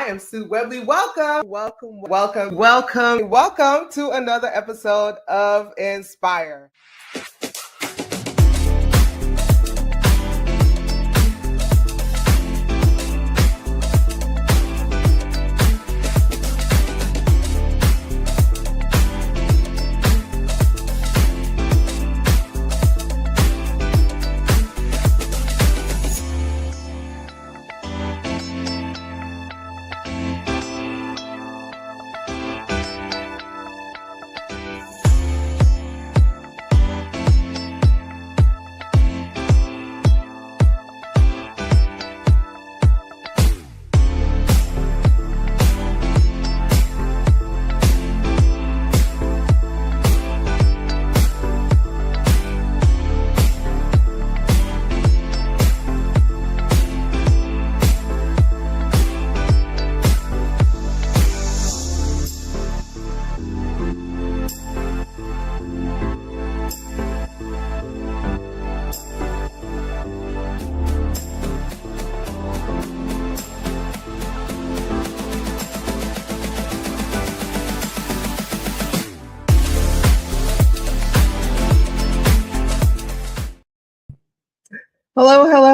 am Sue Webley. Welcome to another episode of Inspire.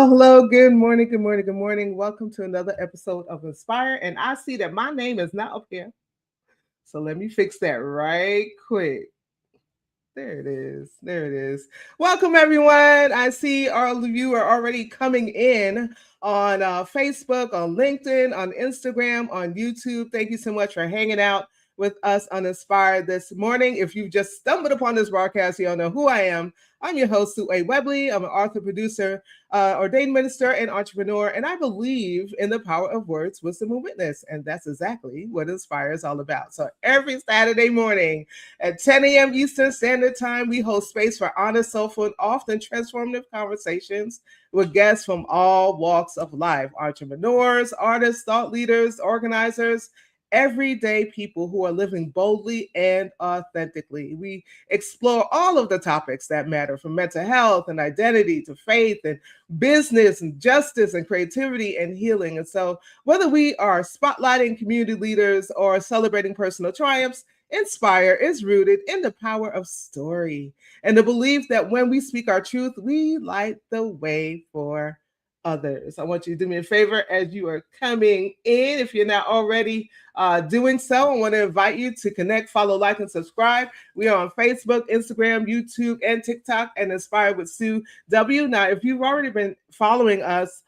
Hello. Good morning. Welcome to another episode of Inspire. And I see that my name is not up here. So let me fix that right quick. There it is. Welcome, everyone. I see all of you are already coming in on Facebook, on LinkedIn, on Instagram, on YouTube. Thank you so much for hanging out with us on Inspire this morning. If you've just stumbled upon this broadcast, you don't know who I am. I'm your host, Sue Webley. I'm an author, producer, ordained minister, and entrepreneur, and I believe in the power of words, wisdom, and witness. And that's exactly what Inspire is all about. So every Saturday morning at 10 a.m. Eastern Standard Time, we host space for honest, soulful, and often transformative conversations with guests from all walks of life: entrepreneurs, artists, thought leaders, organizers, everyday people who are living boldly and authentically. We explore all of the topics that matter, from mental health and identity to faith and business and justice and creativity and healing. And so whether we are spotlighting community leaders or celebrating personal triumphs, Inspire is rooted in the power of story and the belief that when we speak our truth, we light the way for others. I want you to do me a favor as you are coming in. If you're not already doing so, I want to invite you to connect, follow, like, and subscribe. We are on Facebook, Instagram, YouTube, and TikTok, and Inspired with Sue W. Now, if you've already been following us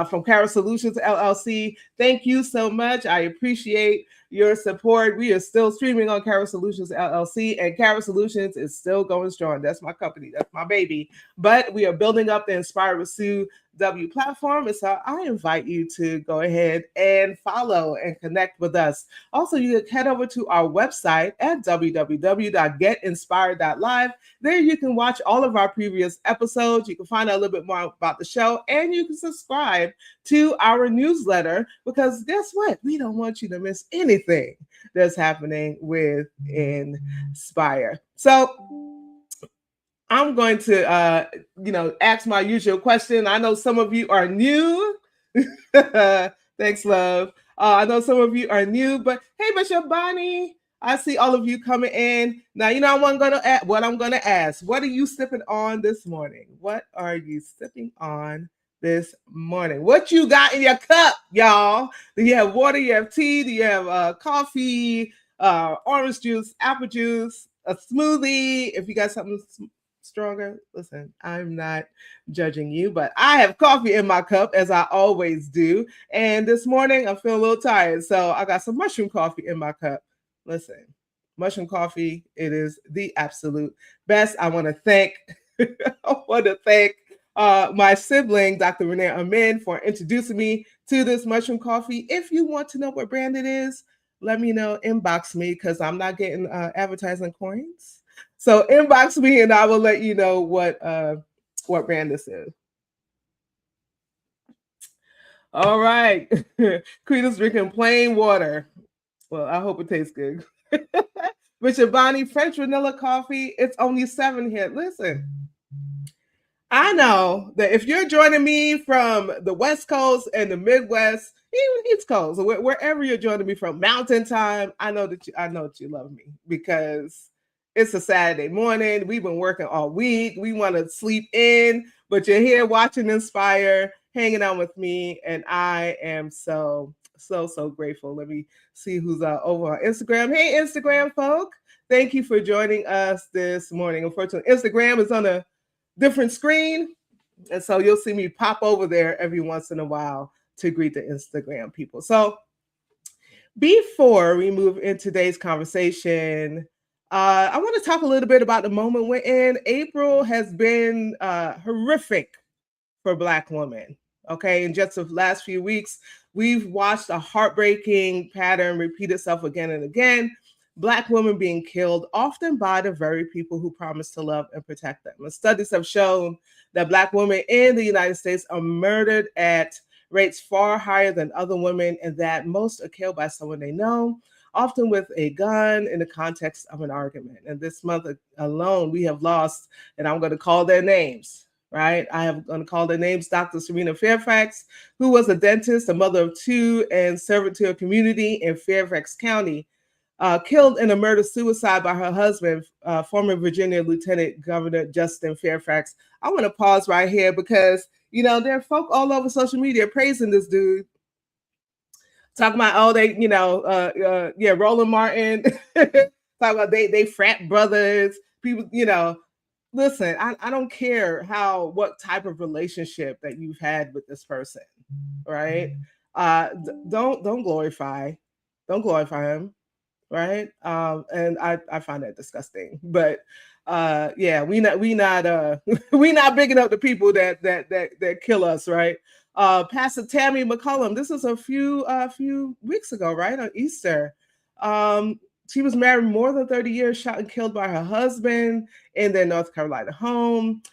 from Cara Solutions LLC, thank you so much. I appreciate your support. We are still streaming on Cara Solutions LLC, and Cara Solutions is still going strong. That's my company. That's my baby. But we are building up the Inspired with Sue W platform. And so I invite you to go ahead and follow and connect with us. Also, you can head over to our website at www.getinspired.live. There you can watch all of our previous episodes. You can find out a little bit more about the show, and you can subscribe to our newsletter, because guess what? We don't want you to miss anything that's happening with Inspire. So I'm going to, ask my usual question. I know some of you are new. Thanks, love. I know some of you are new, but hey, Bishop Bonnie, I see all of you coming in. Now, you know what I'm going to ask. What are you sipping on this morning? What are you sipping on this morning? What you got in your cup, y'all? Do you have water? You have tea? Do you have coffee, orange juice, apple juice, a smoothie? If you got something stronger, listen, I'm not judging you, but I have coffee in my cup, as I always do. And this morning I feel a little tired, so I got some mushroom coffee in my cup. Listen, mushroom coffee, it is the absolute best. I want to thank my sibling, Dr. Renee Amin, for introducing me to this mushroom coffee. If you want to know what brand it is, let me know. Inbox me, because I'm not getting advertising coins. So inbox me and I will let you know what brand this is. All right. Queen's drinking plain water. Well, I hope it tastes good. Bishop Bonnie, French vanilla coffee. It's only $7 here. Listen, I know that if you're joining me from the West Coast and the Midwest, even East Coast, or wherever you're joining me from, Mountain Time, I know that you love me because it's a Saturday morning. We've been working all week. We want to sleep in, but you're here watching Inspire, hanging out with me, and I am so grateful. Let me see who's over on Instagram. Hey, Instagram folk, thank you for joining us this morning. Unfortunately, Instagram is on a different screen. And so you'll see me pop over there every once in a while to greet the Instagram people. So before we move in today's conversation, I want to talk a little bit about the moment we're in. April has been horrific for Black women. Okay, in just the last few weeks, we've watched a heartbreaking pattern repeat itself again and again. Black women being killed, often by the very people who promise to love and protect them. And studies have shown that Black women in the United States are murdered at rates far higher than other women, and that most are killed by someone they know, often with a gun in the context of an argument. And this month alone, we have lost, and I'm going to call their names, right? I am going to call their names: Dr. Serena Fairfax, who was a dentist, a mother of two, and servant to a community in Fairfax County, killed in a murder-suicide by her husband, former Virginia Lieutenant Governor Justin Fairfax. I want to pause right here because, there are folk all over social media praising this dude, talking about, oh, yeah, Roland Martin, talking about they frat brothers, people, listen, I don't care what type of relationship that you've had with this person, right? Don't glorify him, right? And I find that disgusting. But yeah, we not we not bigging up the people that kill us, right? Pastor Tammy McCullum, this was a few weeks ago, right, on Easter. She was married more than 30 years, shot and killed by her husband in their North Carolina home.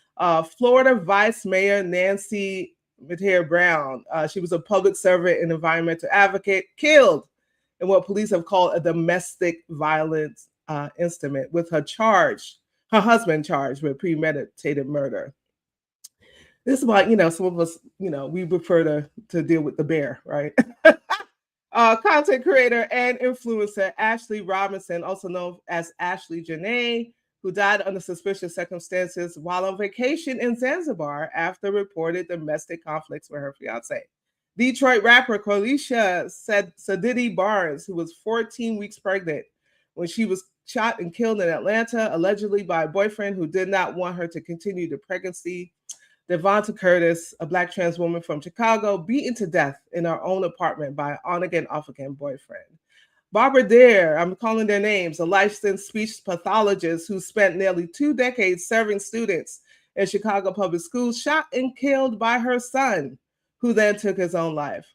Florida Vice Mayor Nancy Mateer Brown, she was a public servant and environmental advocate, killed in what police have called a domestic violence incident, with her husband charged with premeditated murder. This is why, some of us, we prefer to deal with the bear, right? Content creator and influencer Ashley Robinson, also known as Ashley Janae, who died under suspicious circumstances while on vacation in Zanzibar after reported domestic conflicts with her fiance. Detroit rapper Qualisha Sadidi Barnes, who was 14 weeks pregnant when she was shot and killed in Atlanta, allegedly by a boyfriend who did not want her to continue the pregnancy. Devonta Curtis, a Black trans woman from Chicago, beaten to death in her own apartment by an on-again, off-again boyfriend. Barbara Dare, I'm calling their names, a licensed speech pathologist who spent nearly 2 decades serving students in Chicago public schools, shot and killed by her son, who then took his own life.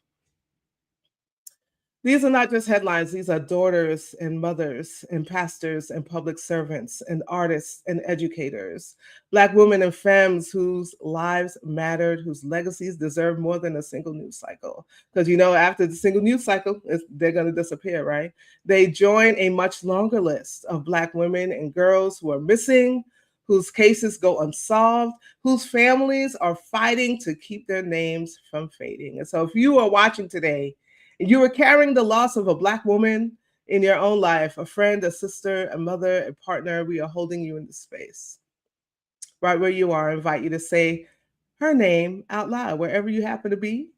These are not just headlines. These are daughters and mothers and pastors and public servants and artists and educators, Black women and femmes whose lives mattered, whose legacies deserve more than a single news cycle. Because, after the single news cycle, they're going to disappear, right? They join a much longer list of Black women and girls who are missing, whose cases go unsolved, whose families are fighting to keep their names from fading. And so if you are watching today, you are carrying the loss of a Black woman in your own life, a friend, a sister, a mother, a partner, we are holding you in this space. Right where you are, I invite you to say her name out loud, wherever you happen to be.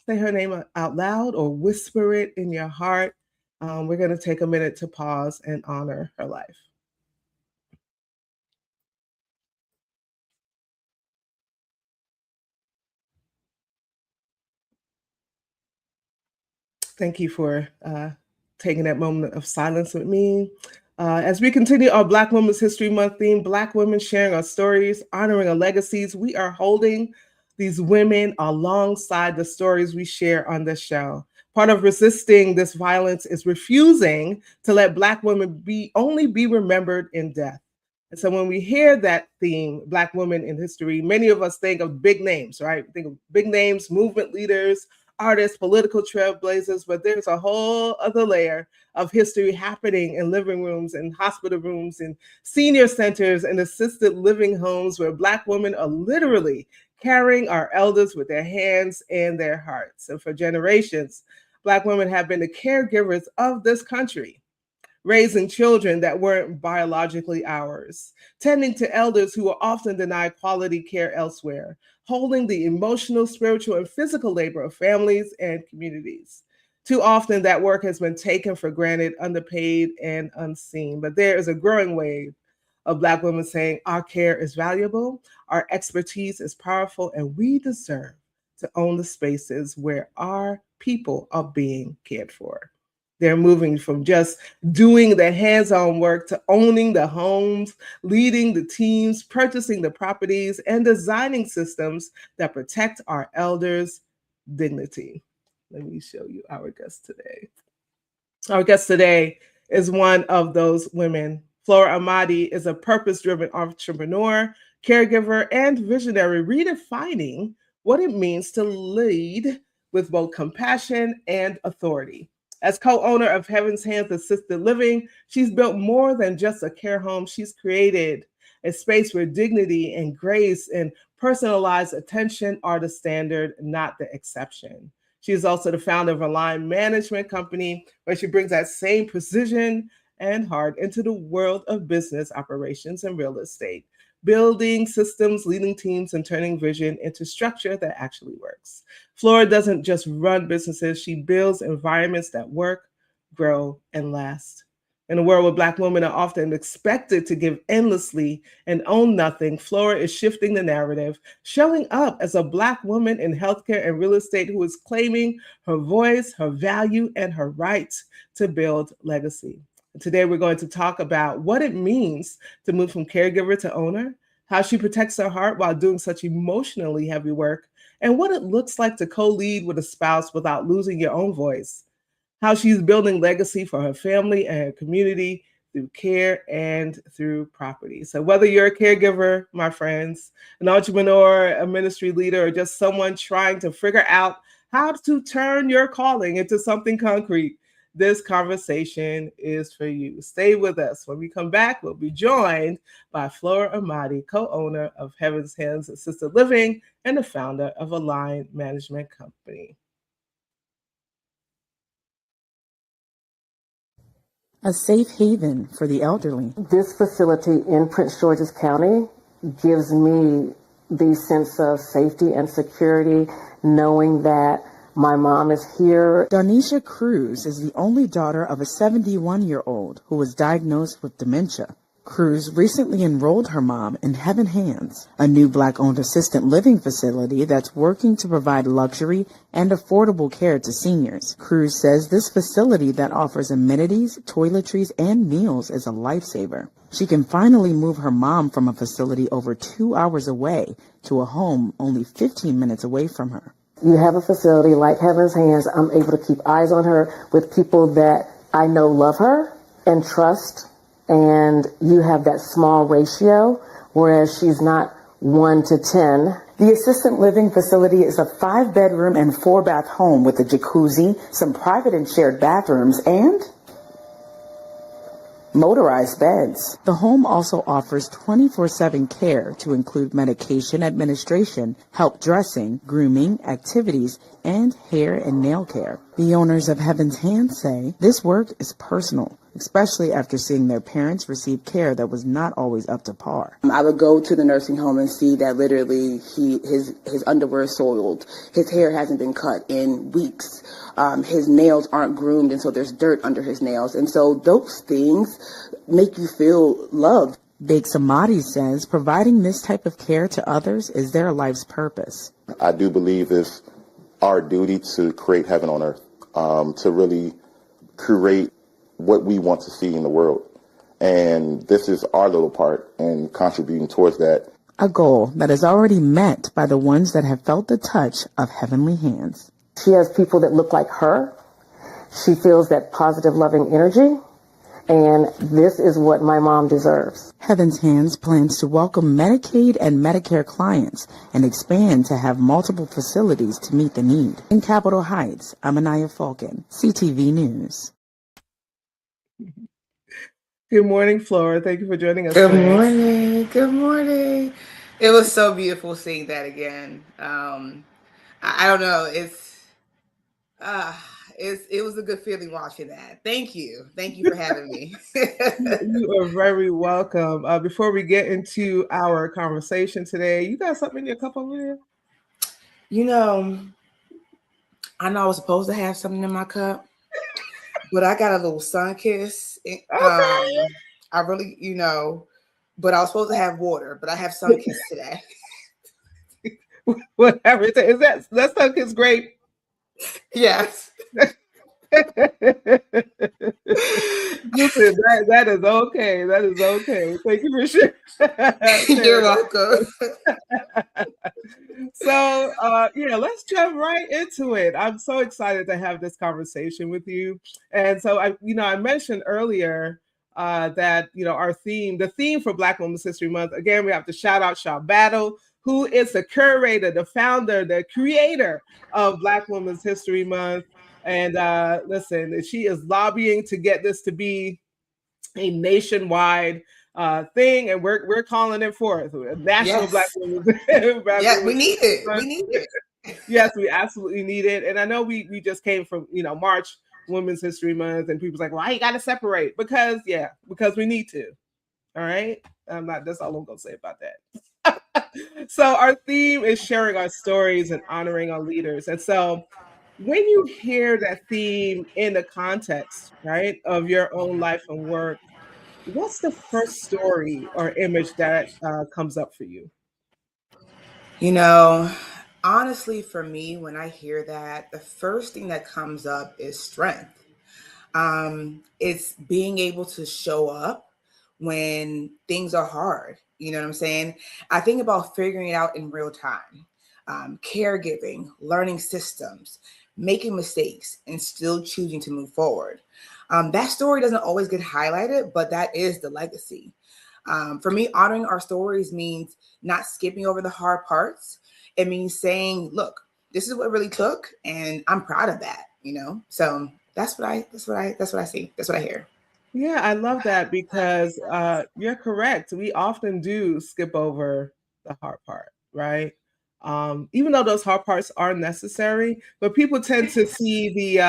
Say her name out loud or whisper it in your heart. We're going to take a minute to pause and honor her life. Thank you for taking that moment of silence with me. As we continue our Black Women's History Month theme, Black women sharing our stories, honoring our legacies, we are holding these women alongside the stories we share on this show. Part of resisting this violence is refusing to let Black women only be remembered in death. And so when we hear that theme, Black women in history, many of us think of big names, right? Think of big names, movement leaders, artists, political trailblazers, but there's a whole other layer of history happening in living rooms and hospital rooms and senior centers and assisted living homes where Black women are literally carrying our elders with their hands and their hearts. And for generations, Black women have been the caregivers of this country, raising children that weren't biologically ours, tending to elders who are often denied quality care elsewhere, holding the emotional, spiritual, and physical labor of families and communities. Too often, that work has been taken for granted, underpaid, and unseen. But there is a growing wave of Black women saying our care is valuable, our expertise is powerful, and we deserve to own the spaces where our people are being cared for. They're moving from just doing the hands-on work to owning the homes, leading the teams, purchasing the properties, and designing systems that protect our elders' dignity. Let me show you our guest today. Our guest today is one of those women. Flora Amadi is a purpose-driven entrepreneur, caregiver, and visionary, redefining what it means to lead with both compassion and authority. As co-owner of Heaven's Hands Assisted Living, she's built more than just a care home. She's created a space where dignity and grace and personalized attention are the standard, not the exception. She is also the founder of a line management company where she brings that same precision and heart into the world of business operations and real estate, building systems, leading teams, and turning vision into structure that actually works. Flora doesn't just run businesses, she builds environments that work, grow, and last. In a world where Black women are often expected to give endlessly and own nothing, Flora is shifting the narrative, showing up as a Black woman in healthcare and real estate who is claiming her voice, her value, and her right to build legacy. Today, we're going to talk about what it means to move from caregiver to owner, how she protects her heart while doing such emotionally heavy work, and what it looks like to co-lead with a spouse without losing your own voice, how she's building legacy for her family and her community through care and through property. So whether you're a caregiver, my friends, an entrepreneur, a ministry leader, or just someone trying to figure out how to turn your calling into something concrete, this conversation is for you. Stay with us. When we come back, we'll be joined by Flora Amadi, co-owner of Heaven's Hands Assisted Living and the founder of a line management company. A safe haven for the elderly. This facility in Prince George's County gives me the sense of safety and security, knowing that my mom is here. Donisha Cruz is the only daughter of a 71-year-old who was diagnosed with dementia. Cruz recently enrolled her mom in Heaven Hands, a new Black-owned assisted living facility that's working to provide luxury and affordable care to seniors. Cruz says this facility that offers amenities, toiletries, and meals is a lifesaver. She can finally move her mom from a facility over 2 hours away to a home only 15 minutes away from her. You have a facility like Heaven's Hands. I'm able to keep eyes on her with people that I know love her and trust. And you have that small ratio, whereas she's not 1 to 10. The assisted living facility is a 5-bedroom and 4-bath home with a jacuzzi, some private and shared bathrooms, and motorized beds. The home also offers 24/7 care to include medication administration, help dressing, grooming, activities, and hair and nail care. The owners of Heaven's Hands say this work is personal, especially after seeing their parents receive care that was not always up to par. I would go to the nursing home and see that literally his underwear is soiled. His hair hasn't been cut in weeks. His nails aren't groomed, and so there's dirt under his nails. And so those things make you feel loved. Big Samadi says providing this type of care to others is their life's purpose. I do believe it's our duty to create heaven on earth, to really create what we want to see in the world. And this is our little part in contributing towards that. A goal that is already met by the ones that have felt the touch of heavenly hands. She has people that look like her. She feels that positive, loving energy. And this is what my mom deserves. Heaven's Hands plans to welcome Medicaid and Medicare clients and expand to have multiple facilities to meet the need. In Capitol Heights, I'm Anaya Falcon, CTV News. Good morning, Flora. Thank you for joining us Good today. morning. Good morning. It was so beautiful seeing that again. I don't know. Uh, it was a good feeling watching that. Thank you. Thank you for having me. You are very welcome. Before we get into our conversation today, you got something in your cup over there? You know, I know I was supposed to have something in my cup, but I got a little sun kiss. Okay. I really, but I was supposed to have water, but I have sun kiss today. Whatever. Is that stuff is great? Yes. Listen, that is okay. That is okay. Thank you for You're sharing welcome. So, yeah, let's jump right into it. I'm so excited to have this conversation with you. And so, I mentioned earlier that the theme for Black Women's History Month. Again, we have to shout out Shaw Battle, who is the curator, the founder, the creator of Black Women's History Month. And listen, she is lobbying to get this to be a nationwide thing, and we're calling it forth. National Yes. Black Women's Yeah, we need it. We need it. Yes, we absolutely need it. And I know we just came from March Women's History Month, and people's like, why you got to separate? Because we need to. All right, that's all I'm gonna say about that. So our theme is sharing our stories and honoring our leaders. And so when you hear that theme in the context, right, of your own life and work, what's the first story or image that comes up for you? You know, honestly, for me, when I hear that, the first thing that comes up is strength. It's being able to show up when things are hard. You know what I'm saying? I think about figuring it out in real time, caregiving, learning systems, making mistakes, and still choosing to move forward. That story doesn't always get highlighted, but that is the legacy. For me, honoring our stories means not skipping over the hard parts. It means saying, look, this is what it really took, and I'm proud of that, So that's what I see. That's what I hear. Yeah, I love that because you're correct. We often do skip over the hard part, right? Even though those hard parts are necessary, but people tend to see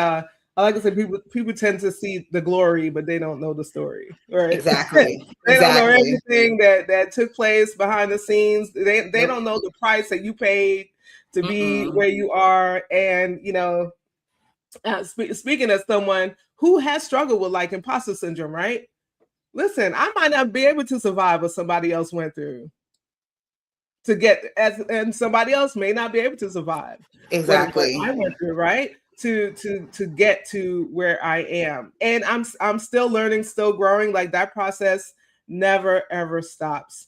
like I said, people tend to see the glory, but they don't know the story, right? Exactly. They don't know Exactly. everything that took place behind the scenes. They Nope. don't know the price that you paid to be Mm-mm. where you are, and speaking as someone who has struggled with like imposter syndrome, right? Listen, I might not be able to survive what somebody else went through and somebody else may not be able to survive what Exactly. I went through, right? To get to where I am. And I'm still learning, still growing. Like that process never ever stops.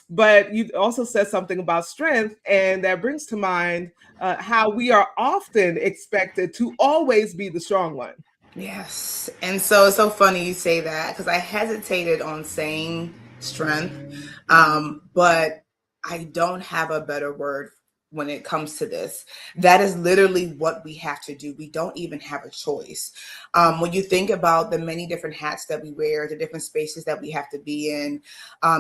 But you also said something about strength, and that brings to mind how we are often expected to always be the strong one. Yes. And so it's so funny you say that because I hesitated on saying strength, but I don't have a better word when it comes to this. That is literally what we have to do. We don't even have a choice. When you think about the many different hats that we wear, the different spaces that we have to be in,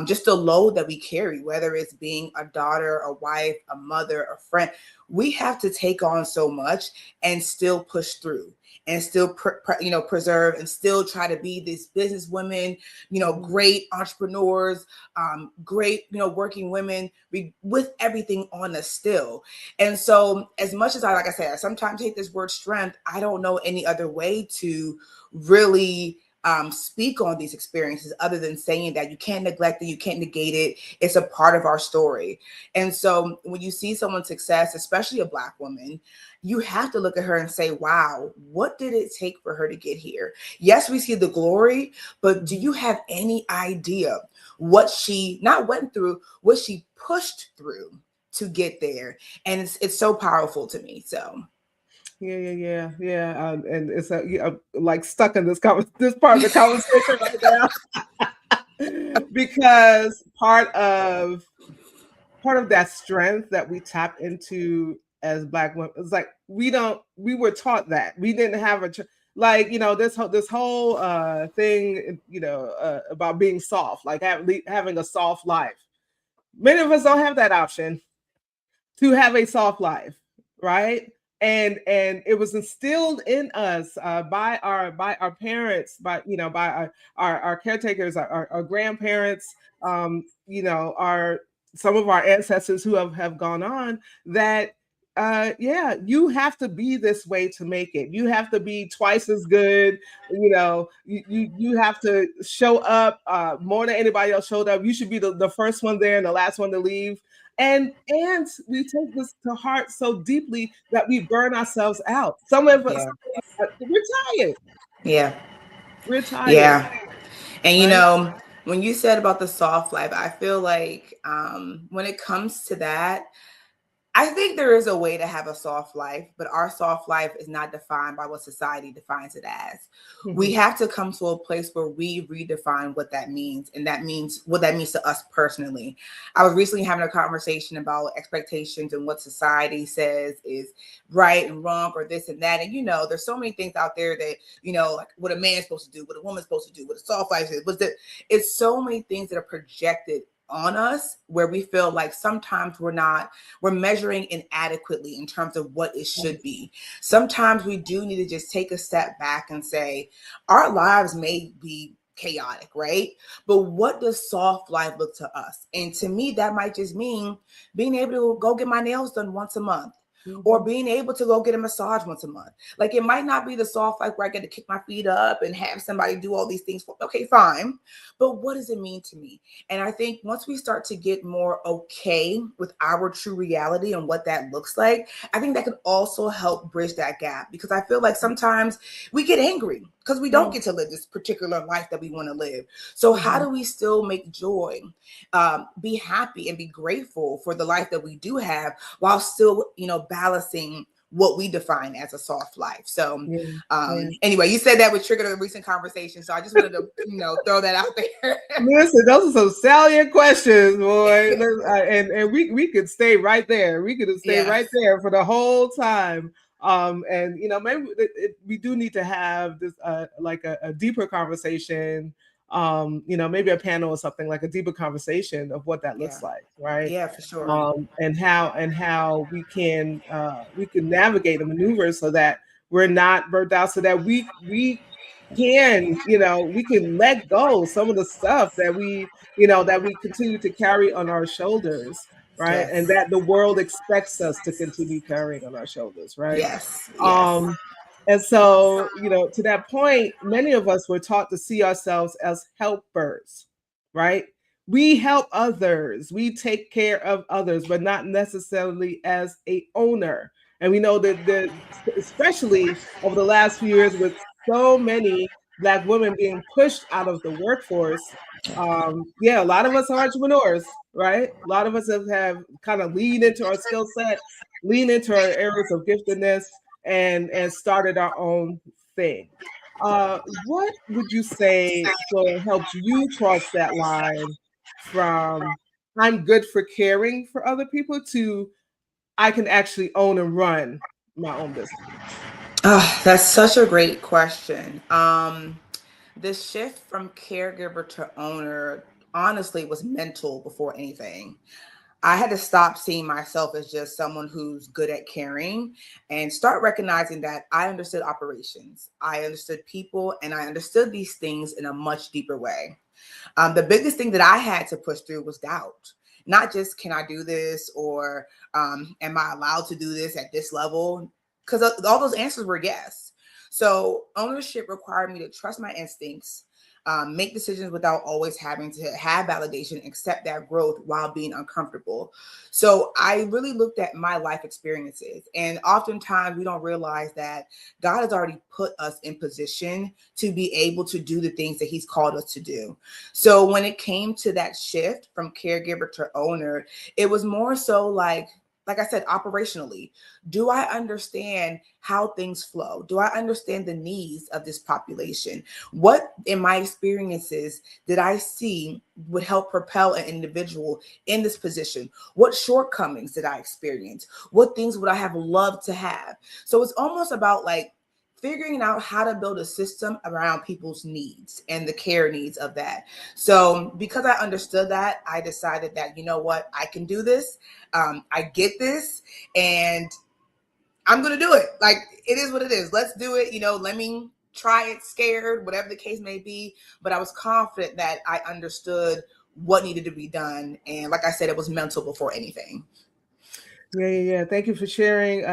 just the load that we carry, whether it's being a daughter, a wife, a mother, a friend, we have to take on so much and still push through and still preserve and still try to be these business women, great entrepreneurs, great working women with everything on us still. And so as much as like I said, I sometimes take this word strength, I don't know any other way to really speak on these experiences other than saying that you can't neglect it, you can't negate it. It's a part of our story. And so when you see someone's success, especially a Black woman, you have to look at her and say, wow, what did it take for her to get here? Yes, we see the glory, but do you have any idea what she not went through, what she pushed through to get there? And it's so powerful to me. So Yeah. And it's like stuck in this part of the conversation right now because part of that strength that we tap into as Black women, it's like we were taught that we didn't have like this whole thing about being soft, like having a soft life. Many of us don't have that option to have a soft life, right? And it was instilled in us by our parents, by our caretakers, our grandparents, our some of our ancestors who have gone on, that yeah, you have to be this way to make it. You have to be twice as good. You have to show up more than anybody else showed up. You should be the first one there and the last one to leave. And we take this to heart so deeply that we burn ourselves out. Some of us, Yeah. we're tired. Yeah. We're tired, Yeah. And right? when you said about the soft life, I feel like when it comes to that, I think there is a way to have a soft life, but our soft life is not defined by what society defines it as. We Mhm. have to come to a place where we redefine what that means, and that means what that means to us personally. I was recently having a conversation about expectations and what society says is right and wrong, or this and that. And there's so many things out there that like what a man's supposed to do, what a woman's supposed to do, what a soft life is. It's so many things that are projected on us, where we feel like sometimes we're measuring inadequately in terms of what it should be. Sometimes we do need to just take a step back and say, our lives may be chaotic, right? But what does soft life look to us? And to me, that might just mean being able to go get my nails done once a month, or Mhm. being able to go get a massage once a month. Like, it might not be the soft life where I get to kick my feet up and have somebody do all these things for me. Okay, fine. But what does it mean to me? And I think once we start to get more okay with our true reality and what that looks like, I think that could also help bridge that gap, because I feel like sometimes we get angry because we don't Mm. get to live this particular life that we want to live. So how Mhm. do we still make joy, be happy, and be grateful for the life that we do have, while still, balancing what we define as a soft life? So Yeah. Yeah. anyway, you said that would trigger a recent conversation. So I just wanted to, throw that out there. Listen, those are some salient questions, boy. And we could stay right there. We could stay Yes. right there for the whole time. And maybe we do need to have this like a deeper conversation. Maybe a panel or something, like a deeper conversation of what that looks Yeah. like, right? Yeah, for sure. And how we can navigate and maneuver so that we're not burnt out, so that we can let go some of the stuff that we continue to carry on our shoulders, right? And Yes. that the world expects us to continue carrying on our shoulders, right? Yes. Yes. um and so, to that point, many of us were taught to see ourselves as helpers, right? We help others, we take care of others, but not necessarily as a owner. And we know that especially over the last few years, with so many Black women being pushed out of the workforce, yeah, a lot of us are entrepreneurs, right? A lot of us have kind of leaned into our skill set, leaned into our areas of giftedness, and started our own thing. What would you say, Flora, helped you cross that line from I'm good for caring for other people to I can actually own and run my own business? Oh, that's such a great question. The shift from caregiver to owner honestly was mental before anything. I had to stop seeing myself as just someone who's good at caring and start recognizing that I understood operations, I understood people, and I understood these things in a much deeper way. The biggest thing that I had to push through was doubt. Not just can I do this, or am I allowed to do this at this level? Because all those answers were yes. So ownership required me to trust my instincts, make decisions without always having to have validation, accept that growth while being uncomfortable. So I really looked at my life experiences. And oftentimes we don't realize that God has already put us in position to be able to do the things that He's called us to do. So when it came to that shift from caregiver to owner, it was more so like like I said, operationally, do I understand how things flow? Do I understand the needs of this population? What in my experiences did I see would help propel an individual in this position? What shortcomings did I experience? What things would I have loved to have? So it's almost about like figuring out how to build a system around people's needs and the care needs of that. So because I understood that, I decided that, you know what, I can do this. I get this, and I'm going to do it. Like, it is what it is. Let's do it. Let me try it scared, whatever the case may be. But I was confident that I understood what needed to be done. And like I said, it was mental before anything. Yeah. Thank you for sharing.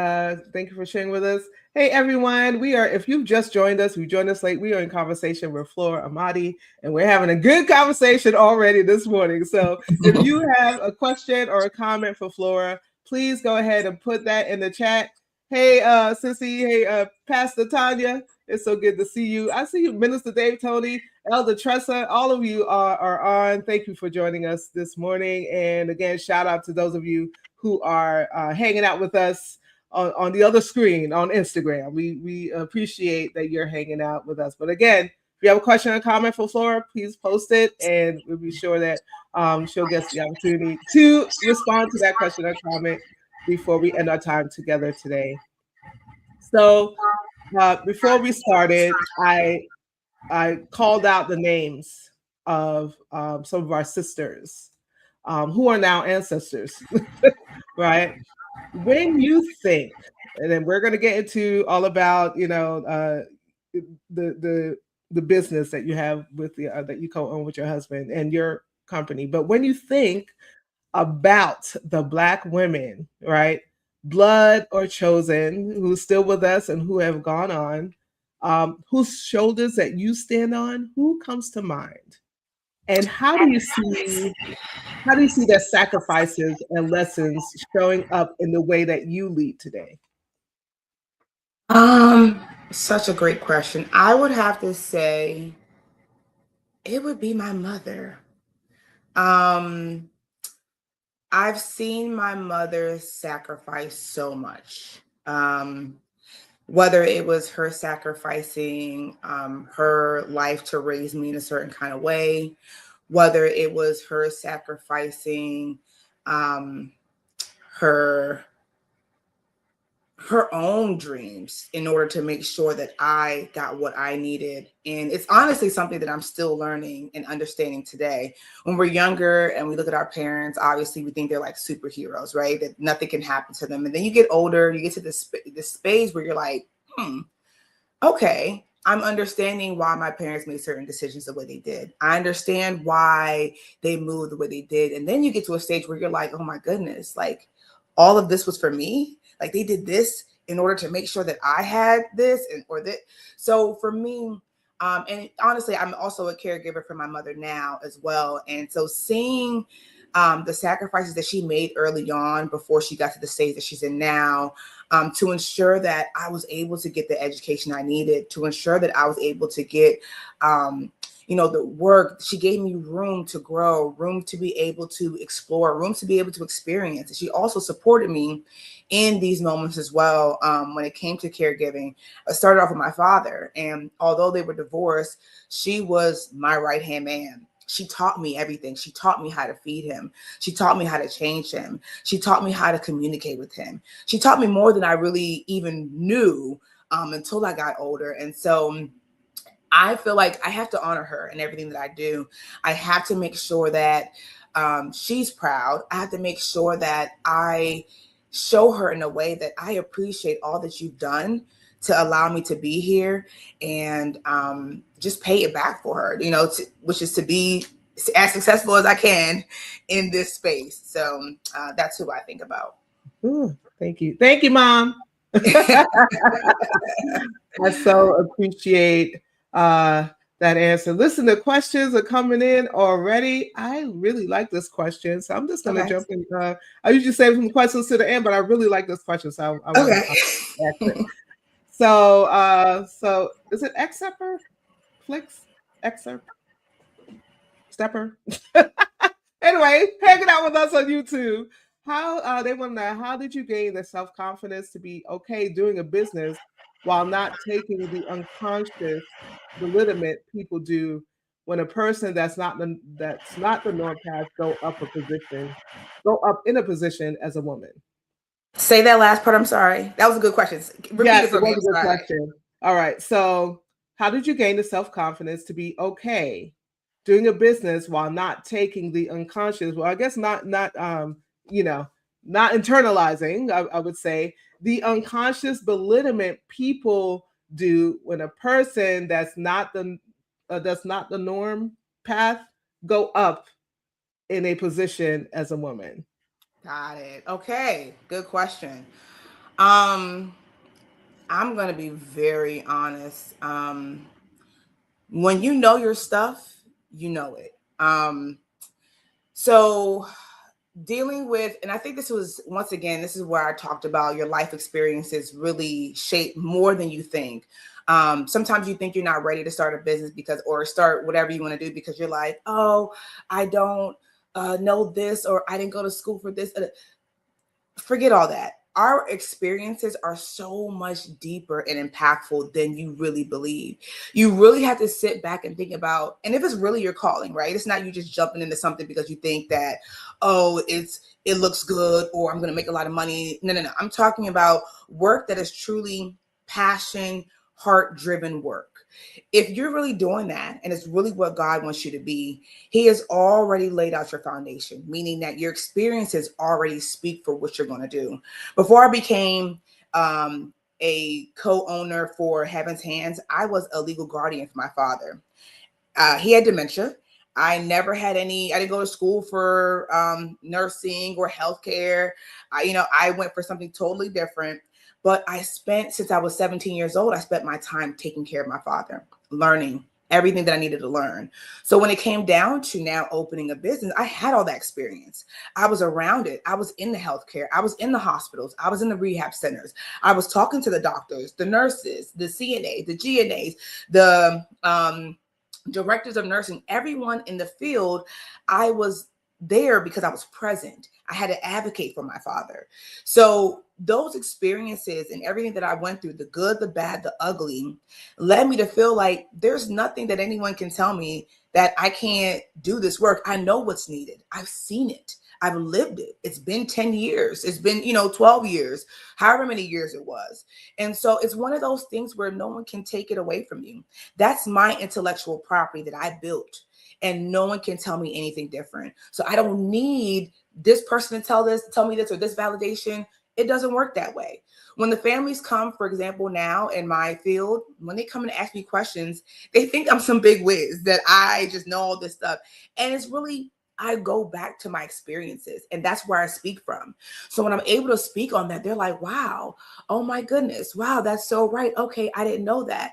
Thank you for sharing with us. Hey, everyone. If you've just joined us, we joined us late. We are in conversation with Flora Amadi, and we're having a good conversation already this morning. So if you have a question or a comment for Flora, please go ahead and put that in the chat. Hey, Sissy. Hey, Pastor Tanya. It's so good to see you. I see you, Minister Dave, Tony, Elder Tressa. All of you are on. Thank you for joining us this morning. And again, shout out to those of you who are hanging out with us on the other screen on Instagram. We appreciate that you're hanging out with us. But again, if you have a question or comment for Flora, please post it, and we'll be sure that she'll get the opportunity to respond to that question or comment before we end our time together today. So before we started, I called out the names of some of our sisters who are now ancestors, right? When you think, and then we're going to get into all about the business that you have with that you co-own with your husband and your company, but when you think about the Black women, right, blood or chosen, who's still with us and who have gone on, whose shoulders that you stand on, who comes to mind? And how do you see their sacrifices and lessons showing up in the way that you lead today? Such a great question. I would have to say it would be my mother. I've seen my mother sacrifice so much. Whether it was her sacrificing her life to raise me in a certain kind of way, whether it was her sacrificing her own dreams in order to make sure that I got what I needed. And it's honestly something that I'm still learning and understanding today. When we're younger and we look at our parents, obviously we think they're like superheroes, right? That nothing can happen to them. And then you get older, you get to this space where you're like, okay, I'm understanding why my parents made certain decisions the way they did. I understand why they moved the way they did. And then you get to a stage where you're like, oh my goodness, like all of this was for me. Like they did this in order to make sure that I had this or that. So for me, and honestly, I'm also a caregiver for my mother now as well. And so seeing the sacrifices that she made early on before she got to the stage that she's in now, to ensure that I was able to get the education I needed, to ensure that I was able to get the work. She gave me room to grow, room to be able to explore, room to be able to experience. And she also supported me in these moments as well. When it came to caregiving, I started off with my father. And although they were divorced, she was my right-hand man. She taught me everything. She taught me how to feed him. She taught me how to change him. She taught me how to communicate with him. She taught me more than I really even knew until I got older. And so I feel like I have to honor her in everything that I do. I have to make sure that she's proud. I have to make sure that I show her in a way that I appreciate all that you've done to allow me to be here, and just pay it back for her, which is to be as successful as I can in this space. So that's who I think about. Ooh, thank you. Thank you, Mom. I so appreciate that answer. Listen, the questions are coming in already. I really like this question, so I'm just going to jump in. I usually save some questions to the end, but I really like this question, so I want to ask it. So is it Excerper? Flix? Excerpt? Stepper? Anyway, hanging out with us on YouTube. How they want to know, how did you gain the self-confidence to be okay doing a business while not taking the unconscious belittlement people do when a person that's not the norm path go up in a position as a woman? Say that last part. I'm sorry. That was a good question. Repeat Yes, it it for me. was I'm a good sorry. question. All right. So, how did you gain the self confidence to be okay doing a business while not taking the unconscious? Well, I guess not you know not internalizing. I would say the unconscious belittlement people do when a person that's not the norm path go up in a position as a woman. Got it. Okay. Good question. Um, I'm gonna be very honest. When you know your stuff, you know it. So dealing with, and I think this was, once again, this is where I talked about your life experiences really shape more than you think. Sometimes you think you're not ready to start a business because, or start whatever you want to do because you're like, oh, I don't know this, or I didn't go to school for this. Forget all that. Our experiences are so much deeper and impactful than you really believe. You really have to sit back and think about, and if it's really your calling, right? It's not you just jumping into something because you think that, oh, it looks good or I'm going to make a lot of money. No, no, no. I'm talking about work that is truly passion, heart driven work. If you're really doing that and it's really what God wants you to be, he has already laid out your foundation, meaning that your experiences already speak for what you're going to do. Before I became um, a co-owner for Heaven's Hands, I was a legal guardian for my father. He had dementia. I didn't go to school for nursing or healthcare. I went for something totally different. But since I was 17 years old, I spent my time taking care of my father, learning everything that I needed to learn. So when it came down to now opening a business, I had all that experience. I was around it. I was in the healthcare. I was in the hospitals. I was in the rehab centers. I was talking to the doctors, the nurses, the CNAs, the GNAs, the directors of nursing, everyone in the field. I was there because I was present. I had to advocate for my father. So those experiences and everything that I went through, the good, the bad, the ugly, led me to feel like there's nothing that anyone can tell me that I can't do this work. I know what's needed. I've seen it. I've lived it. It's been 10 years. It's been, 12 years, however many years it was. And so it's one of those things where no one can take it away from you. That's my intellectual property that I built, and no one can tell me anything different. So I don't need this person to tell me this, or this validation. It doesn't work that way. When the families come, for example, now in my field, when they come and ask me questions, they think I'm some big whiz, that I just know all this stuff. And it's really, I go back to my experiences, and that's where I speak from. So when I'm able to speak on that, they're like, wow, oh my goodness, wow, that's so right. Okay, I didn't know that.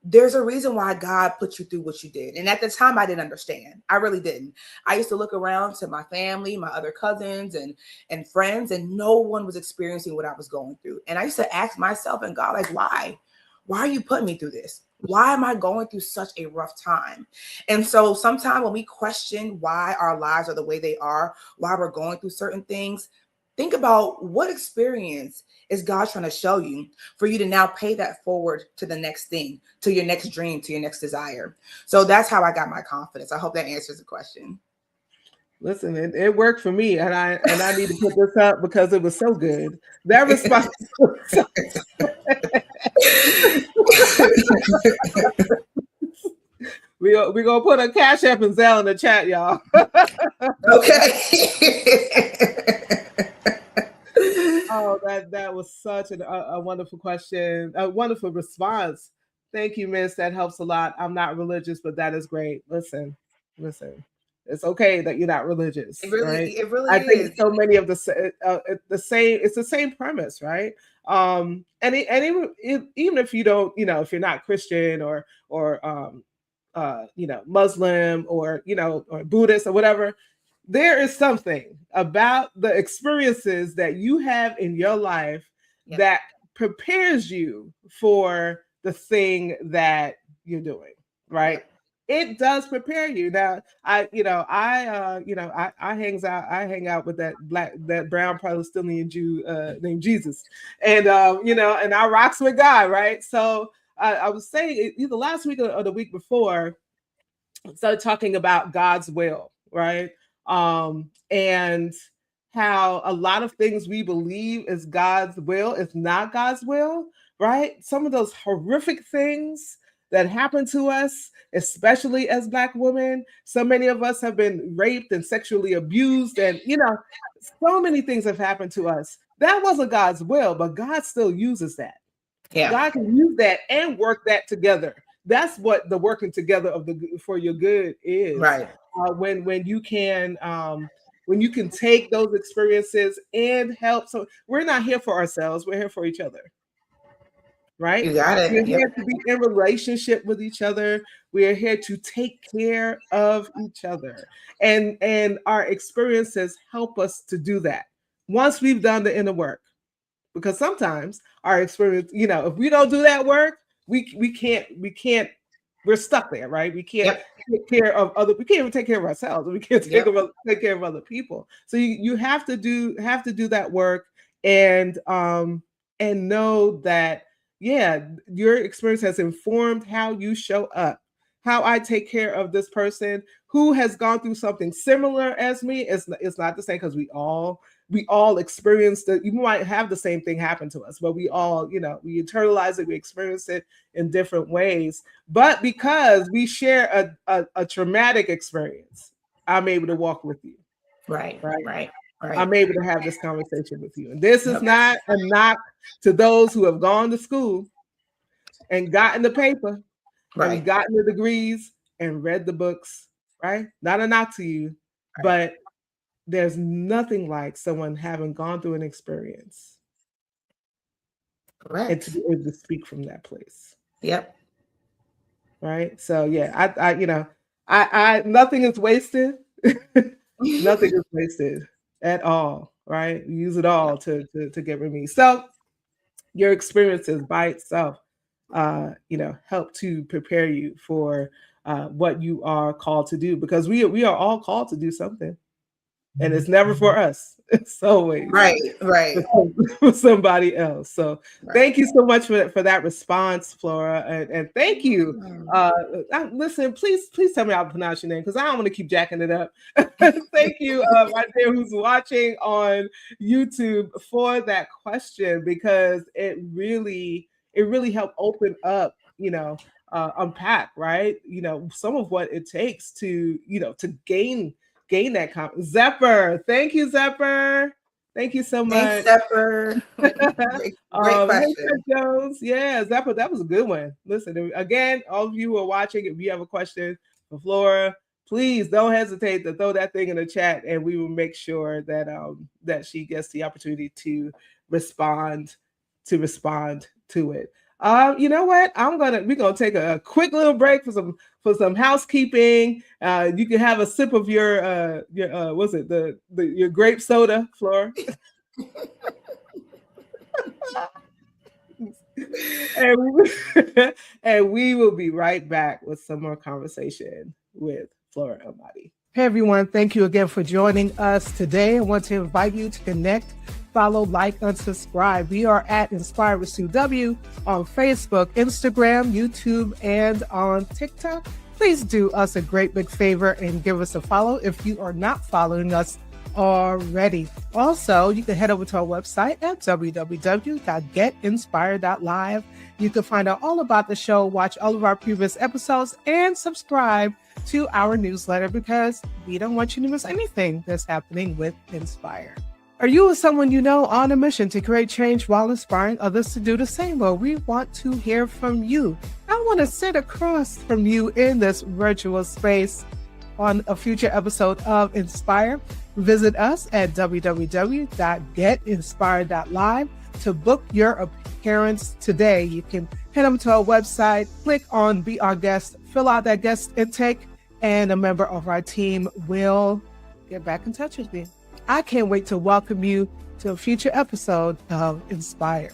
There's a reason why God put you through what you did. And at the time, I didn't understand. I really didn't. I used to look around to my family, my other cousins and friends, and no one was experiencing what I was going through. And I used to ask myself and God, like, why? Why are you putting me through this? Why am I going through such a rough time? And so sometimes when we question why our lives are the way they are, why we're going through certain things, think about what experience is God trying to show you for you to now pay that forward to the next thing, to your next dream, to your next desire. So that's how I got my confidence. I hope that answers the question. Listen, it worked for me, and I need to put this up because it was so good. That response was so we gonna put a Cash App and Zelle in the chat, y'all. Okay. Oh, that was such a wonderful question, a wonderful response. Thank you, Miss. That helps a lot. I'm not religious, but that is great. Listen. It's okay that you're not religious, right? It really I think is. so many of the same. It's the same premise, right? And even if you don't, if you're not Christian or Muslim or Buddhist or whatever, there is something about the experiences that you have in your life Yep. that prepares you for the thing that you're doing, right? Yep. It does prepare you. Now, I hang out with that brown Palestinian Jew named Jesus, and and I rocks with God, right? So I was saying either last week or the week before, started talking about God's will, right? And how a lot of things we believe is God's will is not God's will, right? Some of those horrific things that happen to us, especially as Black women, so many of us have been raped and sexually abused, and so many things have happened to us. That wasn't God's will, but God still uses that. Yeah. God can use that and work that together. That's what the working together of the for your good is. Right. When you can take those experiences and help. So we're not here for ourselves. We're here for each other. Right? You got it. We're Yep. here to be in relationship with each other. We are here to take care of each other. And our experiences help us to do that. Once we've done the inner work. Because sometimes our experience, if we don't do that work, we can't, we're stuck there, right? We can't take care of we can't even take care of ourselves. We can't take care of other people. So you have to do that work and know that, your experience has informed how you show up, how I take care of this person who has gone through something similar as me. It's not the same, because we all experience that. You might have the same thing happen to us, but we all, we internalize it, we experience it in different ways. But because we share a traumatic experience, I'm able to walk with you. Right. I'm able to have this conversation with you. And this is not a knock to those who have gone to school and gotten the paper, and gotten the degrees and read the books, right? Not a knock to you, but there's nothing like someone having gone through an experience. Correct. And to be able to speak from that place. Yep. Right. So I nothing is wasted. Nothing is wasted at all. Right. We use it all to get rid of me. So your experiences by itself, help to prepare you for what you are called to do, because we are all called to do something. And it's never for us. It's always right for somebody else. So thank you so much for that response, Flora, and thank you. Listen, please tell me how to pronounce your name, because I don't want to keep jacking it up. Thank you, right there, who's watching on YouTube, for that question, because it really helped open up, unpack, right? Some of what it takes to gain that confidence. Zephyr, thank you, Zephyr. Thank you so much. Thanks, Zephyr. Great question. Hey, Jones. Yeah, Zephyr, that was a good one. Listen, again, all of you who are watching, if you have a question for Flora, please don't hesitate to throw that thing in the chat, and we will make sure that that she gets the opportunity to respond to it. You know what? We're gonna take a quick little break for some housekeeping. You can have a sip of your what's it, your grape soda, Flora. and we will be right back with some more conversation with Flora Amadi. Hey everyone, thank you again for joining us today. I want to invite you to connect, follow, like, and subscribe. We are at Inspired with Sue W on Facebook, Instagram, YouTube, and on TikTok. Please do us a great big favor and give us a follow if you are not following us already. Also, you can head over to our website at www.getinspired.live. You can find out all about the show, watch all of our previous episodes, and subscribe to our newsletter, because we don't want you to miss anything that's happening with Inspire. Are you or someone you know on a mission to create change while inspiring others to do the same? Well, we want to hear from you. I want to sit across from you in this virtual space on a future episode of Inspire. Visit us at www.getinspired.live to book your appearance today. You can head over to our website, click on Be Our Guest, fill out that guest intake, and a member of our team will get back in touch with you. I can't wait to welcome you to a future episode of Inspire.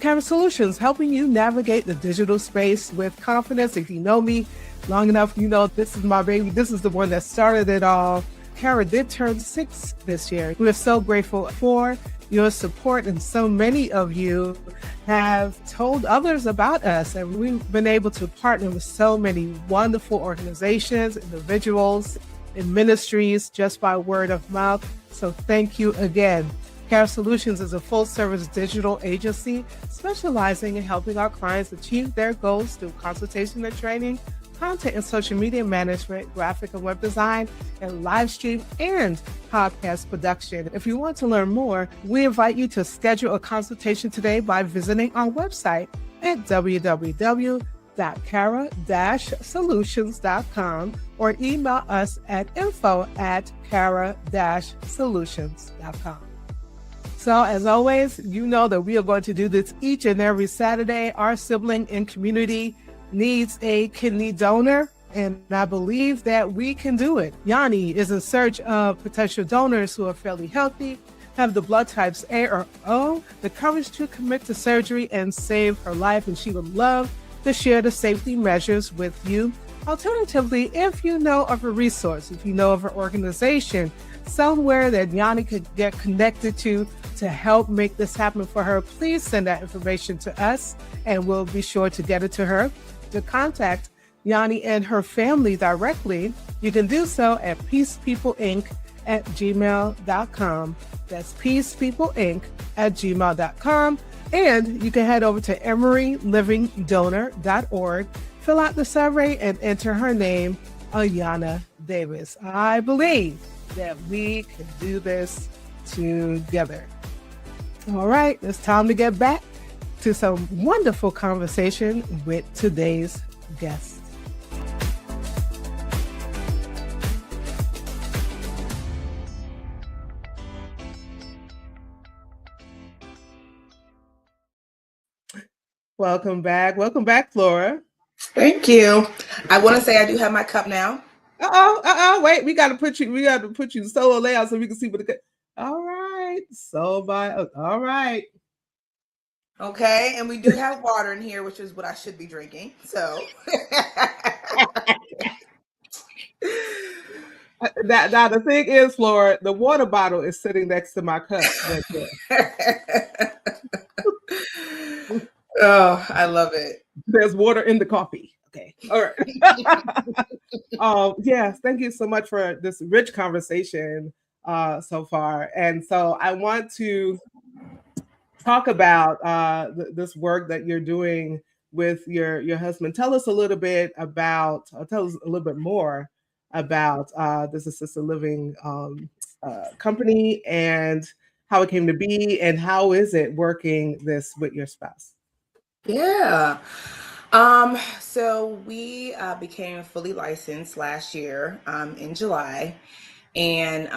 Kara Solutions, helping you navigate the digital space with confidence. If you know me long enough, you know this is my baby. This is the one that started it all. Kara did turn 6 this year. We are so grateful for your support, and so many of you have told others about us, and we've been able to partner with so many wonderful organizations, individuals, and ministries just by word of mouth. So thank you again. Kara Solutions is a full-service digital agency specializing in helping our clients achieve their goals through consultation and training, content and social media management, graphic and web design, and live stream and podcast production. If you want to learn more, we invite you to schedule a consultation today by visiting our website at www.kara-solutions.com or email us at info@kara-solutions.com. So as always, you know that we are going to do this each and every Saturday. Our sibling and community needs a kidney donor, and I believe that we can do it. Yanni is in search of potential donors who are fairly healthy, have the blood types A or O, the courage to commit to surgery and save her life, and she would love to share the safety measures with you. Alternatively, if you know of a resource, if you know of an organization, somewhere that Yanni could get connected to help make this happen for her, please send that information to us and we'll be sure to get it to her. To contact Yanni and her family directly, you can do so at peacepeopleinc@gmail.com. That's peacepeopleinc@gmail.com. And you can head over to EmeryLivingDonor.org, fill out the survey, and enter her name, Ayana Davis. I believe that we can do this together. All right, it's time to get back to some wonderful conversation with today's guest. Welcome back. Welcome back, Flora. Thank you. I want to say I do have my cup now. Wait, we gotta put you solo layout so we can see what the all right. All right. Okay, and we do have water in here, which is what I should be drinking. So now the thing is, Flora, the water bottle is sitting next to my cup. Oh, I love it. There's water in the coffee. Okay. All right. Yes, thank you so much for this rich conversation so far. And so I want to talk about this work that you're doing with your husband. Tell us a little bit about, tell us a little bit more about this assisted living company and how it came to be, and how is it working this with your spouse? Yeah. So we became fully licensed last year in July. And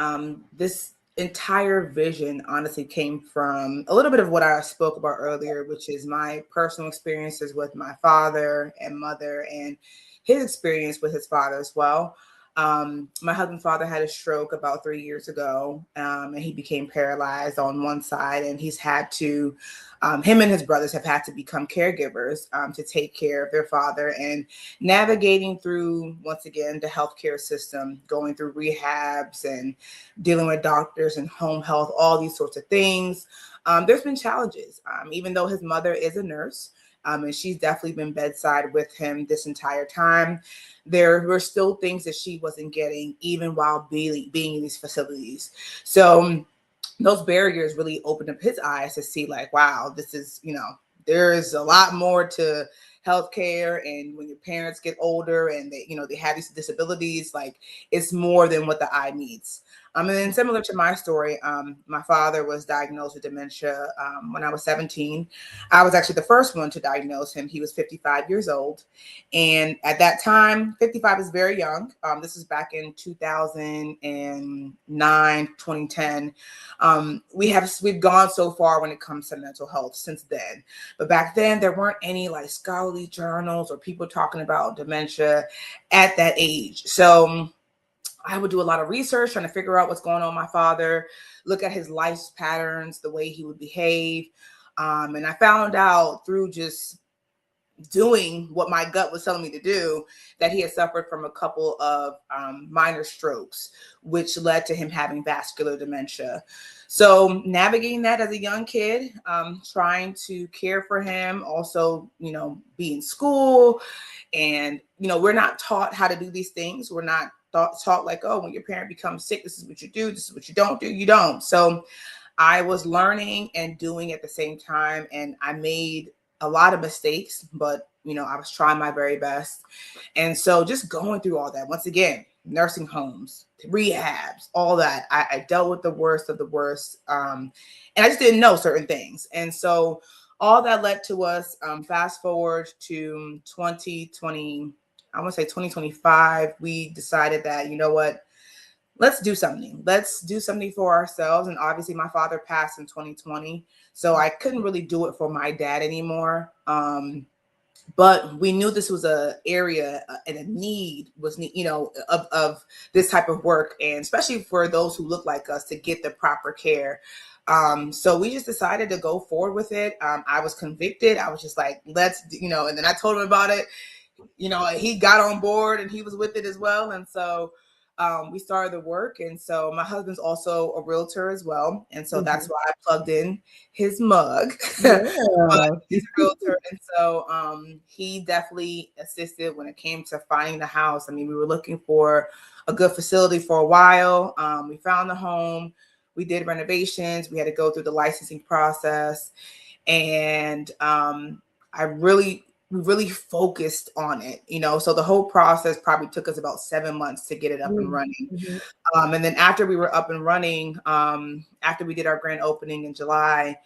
this entire vision honestly came from a little bit of what I spoke about earlier, which is my personal experiences with my father and mother and his experience with his father as well. My husband's father had a stroke about 3 years ago, and he became paralyzed on one side, and he's had to, him and his brothers have had to become caregivers to take care of their father, and navigating through, once again, the healthcare system, going through rehabs and dealing with doctors and home health, all these sorts of things. There's been challenges, even though his mother is a nurse. And she's definitely been bedside with him this entire time. There were still things that she wasn't getting, even while being in these facilities. So those barriers really opened up his eyes to see, like, wow, this is, there is a lot more to healthcare. And when your parents get older and they have these disabilities, like, it's more than what the eye needs. And then similar to my story, my father was diagnosed with dementia when I was 17. I was actually the first one to diagnose him. He was 55 years old. And at that time, 55 is very young. This is back in 2009, 2010. We've gone so far when it comes to mental health since then. But back then, there weren't any like scholarly journals or people talking about dementia at that age. So I would do a lot of research trying to figure out what's going on with my father, look at his life patterns, the way he would behave. And I found out through just doing what my gut was telling me to do that he had suffered from a couple of minor strokes, which led to him having vascular dementia. So navigating that as a young kid, trying to care for him, also, be in school. And, we're not taught how to do these things. We're not taught like, oh, when your parent becomes sick, this is what you do. This is what you don't do. You don't. So I was learning and doing at the same time. And I made a lot of mistakes, but I was trying my very best. And so just going through all that, once again, nursing homes, rehabs, all that, I dealt with the worst of the worst. And I just didn't know certain things. And so all that led to us, fast forward to 2020, I want to say 2025, we decided that, you know what, let's do something. Let's do something for ourselves. And obviously my father passed in 2020. So I couldn't really do it for my dad anymore. But we knew this was a area and a need was, of this type of work. And especially for those who look like us to get the proper care. So we just decided to go forward with it. I was convicted. I was just like, let's, and then I told him about it. He got on board and he was with it as well. And so we started the work. And so my husband's also a realtor as well. And so that's why I plugged in his mug. Yeah. But he's a realtor. And so he definitely assisted when it came to finding the house. I mean, we were looking for a good facility for a while. We found the home. We did renovations. We had to go through the licensing process. And we really focused on it, so the whole process probably took us about 7 months to get it up and running. And then after we were up and running, after we did our grand opening in July,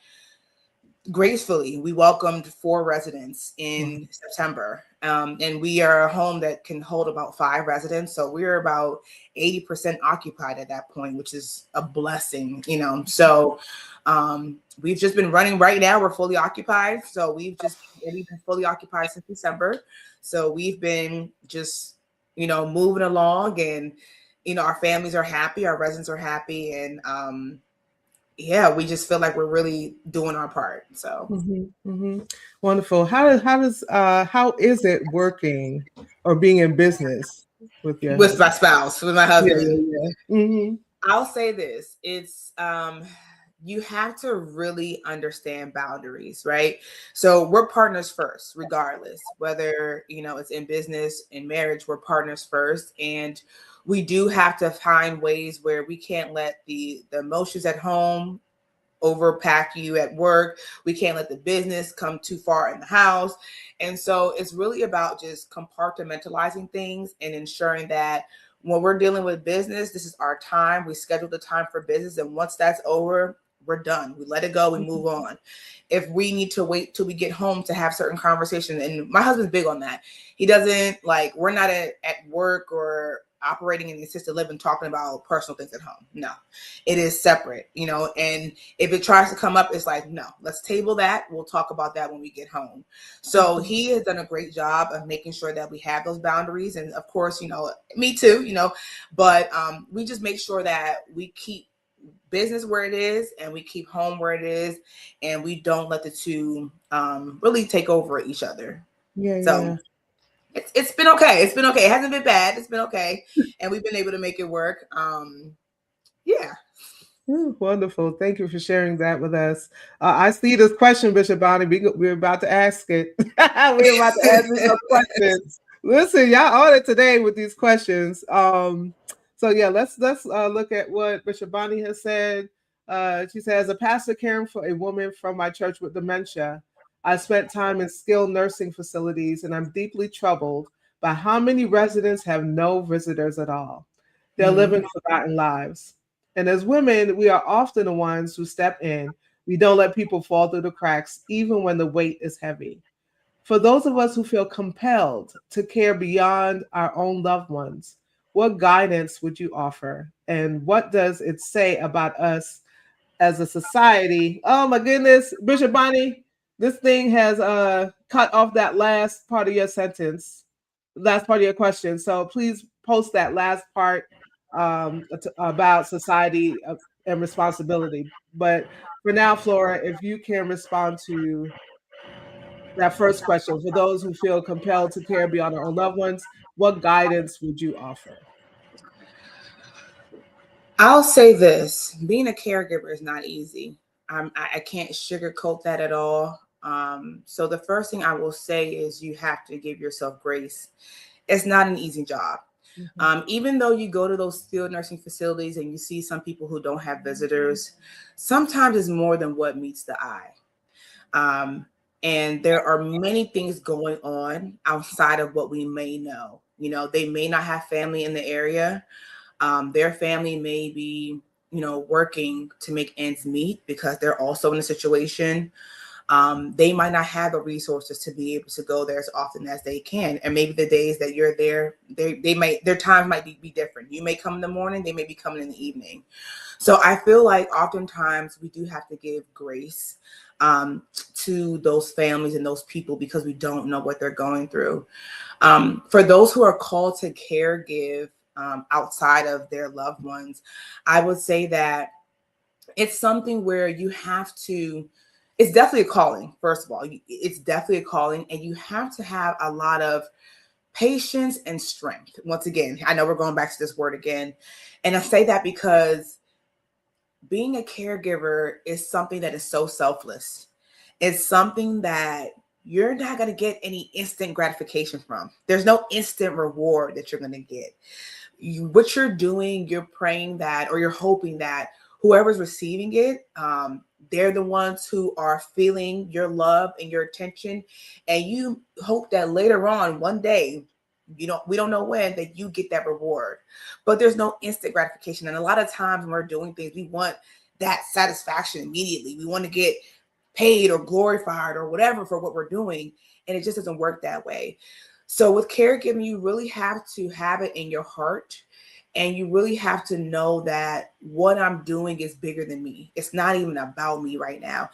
gracefully, we welcomed 4 residents in September. And we are a home that can hold about 5 residents. So we're about 80% occupied at that point, which is a blessing, So we've just been running right now. We're fully occupied. So we've been fully occupied since December. So we've been just, moving along, and, our families are happy. Our residents are happy. And, yeah, we just feel like we're really doing our part. So Wonderful. How is it working or being in business with your with husband? my spouse, with my husband, Yeah. I'll say this. It's you have to really understand boundaries, right? So we're partners first, regardless, whether, it's in business, in marriage, we're partners first. And we do have to find ways where we can't let the emotions at home overpack you at work. We can't let the business come too far in the house. And so it's really about just compartmentalizing things and ensuring that when we're dealing with business, this is our time. We schedule the time for business. And once that's over, we're done. We let it go. We move on. If we need to wait till we get home to have certain conversations, and my husband's big on that. He doesn't we're not at work or operating in the assisted living talking about personal things at home. No, it is separate, and if it tries to come up, it's like, no, let's table that. We'll talk about that when we get home. So he has done a great job of making sure that we have those boundaries. And of course, me too, but we just make sure that we keep business where it is and we keep home where it is, and we don't let the two really take over each other. So it's been okay. It's been okay. It hasn't been bad. It's been okay. And we've been able to make it work. Yeah. Wonderful. Thank you for sharing that with us. I see this question, Bishop Bonnie. We're about to ask it. We're about to ask you some questions. Listen, y'all on it today with these questions. So yeah, let's look at what Bishop Bonnie has said. She says, as a pastor caring for a woman from my church with dementia, I spent time in skilled nursing facilities, and I'm deeply troubled by how many residents have no visitors at all. They're living forgotten lives. And as women, we are often the ones who step in. We don't let people fall through the cracks, even when the weight is heavy. For those of us who feel compelled to care beyond our own loved ones, what guidance would you offer? And what does it say about us as a society? Oh my goodness, Bishop Bonnie, this thing has cut off that last part of your sentence, last part of your question. So please post that last part about society and responsibility. But for now, Flora, if you can respond to that first question, for those who feel compelled to care beyond their own loved ones, what guidance would you offer? I'll say this: being a caregiver is not easy. I can't sugarcoat that at all. So the first thing I will say is you have to give yourself grace. It's not an easy job. Even though you go to those skilled nursing facilities and you see some people who don't have visitors, sometimes it's more than what meets the eye. Um, and there are many things going on outside of what we may know. You know, they may not have family in the area. Their family may be, working to make ends meet because they're also in a situation. They might not have the resources to be able to go there as often as they can. And maybe the days that you're there, their times might be different. You may come in the morning, they may be coming in the evening. So I feel like oftentimes we do have to give grace to those families and those people because we don't know what they're going through. For those who are called to caregive outside of their loved ones, I would say that it's something where you have to, it's definitely a calling. First of all, it's definitely a calling, and you have to have a lot of patience and strength. Once again, I know we're going back to this word again. And I say that because being a caregiver is something that is so selfless. It's something that you're not going to get any instant gratification from. There's no instant reward that you're going to get. What you're doing, you're praying that, or you're hoping that whoever's receiving it, they're the ones who are feeling your love and your attention. And you hope that later on, one day, we don't know when, that you get that reward. But there's no instant gratification. And a lot of times when we're doing things, we want that satisfaction immediately. We want to get paid or glorified or whatever for what we're doing. And it just doesn't work that way. So with caregiving, you really have to have it in your heart, and you really have to know that what I'm doing is bigger than me. It's not even about me right now.